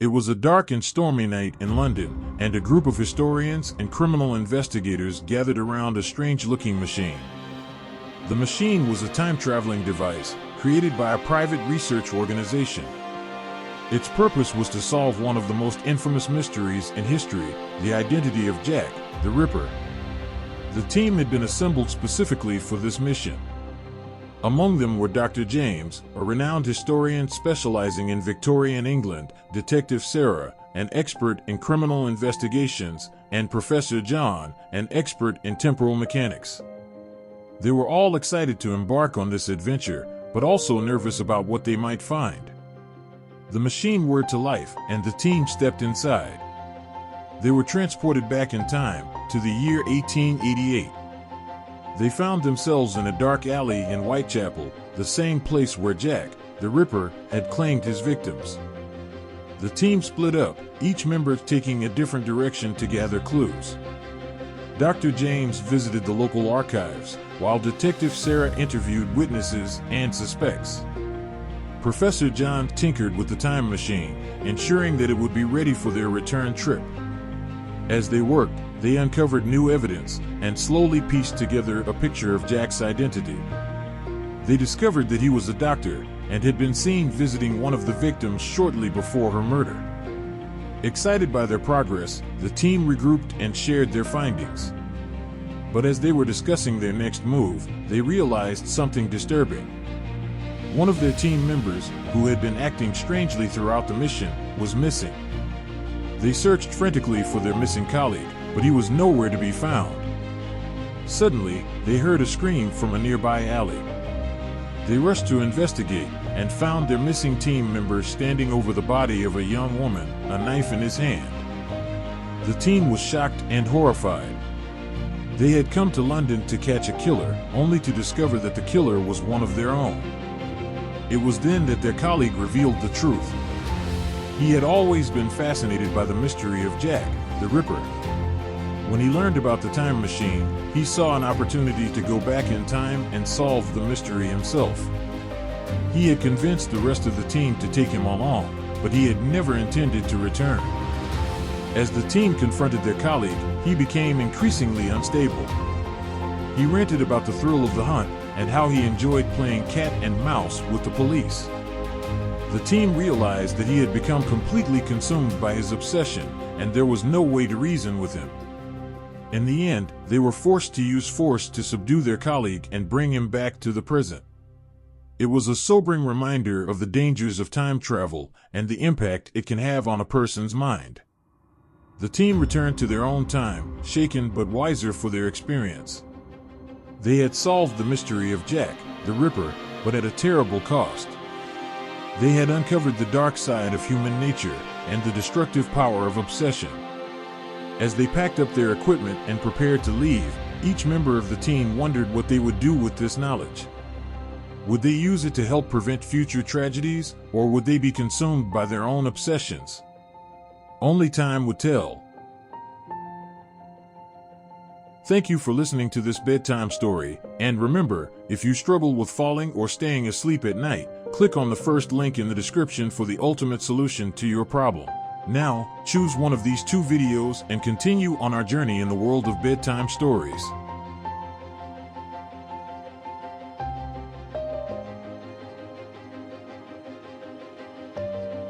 It was a dark and stormy night in London, and a group of historians and criminal investigators gathered around a strange-looking machine. The machine was a time-traveling device created by a private research organization. Its purpose was to solve one of the most infamous mysteries in history, the identity of Jack, the Ripper. The team had been assembled specifically for this mission. Among them were Dr. James, a renowned historian specializing in Victorian England, Detective Sarah, an expert in criminal investigations, and Professor John, an expert in temporal mechanics. They were all excited to embark on this adventure, but also nervous about what they might find. The machine whirred to life, and the team stepped inside. They were transported back in time, to the year 1888. They found themselves in a dark alley in Whitechapel, the same place where Jack, the Ripper, had claimed his victims. The team split up, each member taking a different direction to gather clues. Dr. James visited the local archives, while Detective Sarah interviewed witnesses and suspects. Professor John tinkered with the time machine, ensuring that it would be ready for their return trip. As they worked, they uncovered new evidence and slowly pieced together a picture of Jack's identity. They discovered that he was a doctor and had been seen visiting one of the victims shortly before her murder. Excited by their progress, the team regrouped and shared their findings. But as they were discussing their next move, they realized something disturbing. One of their team members, who had been acting strangely throughout the mission, was missing. They searched frantically for their missing colleague, but he was nowhere to be found. Suddenly, they heard a scream from a nearby alley. They rushed to investigate and found their missing team member standing over the body of a young woman, a knife in his hand. The team was shocked and horrified. They had come to London to catch a killer, only to discover that the killer was one of their own. It was then that their colleague revealed the truth. He had always been fascinated by the mystery of Jack, the Ripper. When he learned about the time machine, he saw an opportunity to go back in time and solve the mystery himself. He had convinced the rest of the team to take him along, but he had never intended to return. As the team confronted their colleague, he became increasingly unstable. He ranted about the thrill of the hunt and how he enjoyed playing cat and mouse with the police. The team realized that he had become completely consumed by his obsession, and there was no way to reason with him. In the end, they were forced to use force to subdue their colleague and bring him back to the present. It was a sobering reminder of the dangers of time travel and the impact it can have on a person's mind. The team returned to their own time, shaken but wiser for their experience. They had solved the mystery of Jack, the Ripper, but at a terrible cost. They had uncovered the dark side of human nature and the destructive power of obsession. As they packed up their equipment and prepared to leave, each member of the team wondered what they would do with this knowledge. Would they use it to help prevent future tragedies, or would they be consumed by their own obsessions? Only time would tell. Thank you for listening to this bedtime story, and remember, if you struggle with falling or staying asleep at night, click on the first link in the description for the ultimate solution to your problem. Now, choose one of these two videos and continue on our journey in the world of bedtime stories.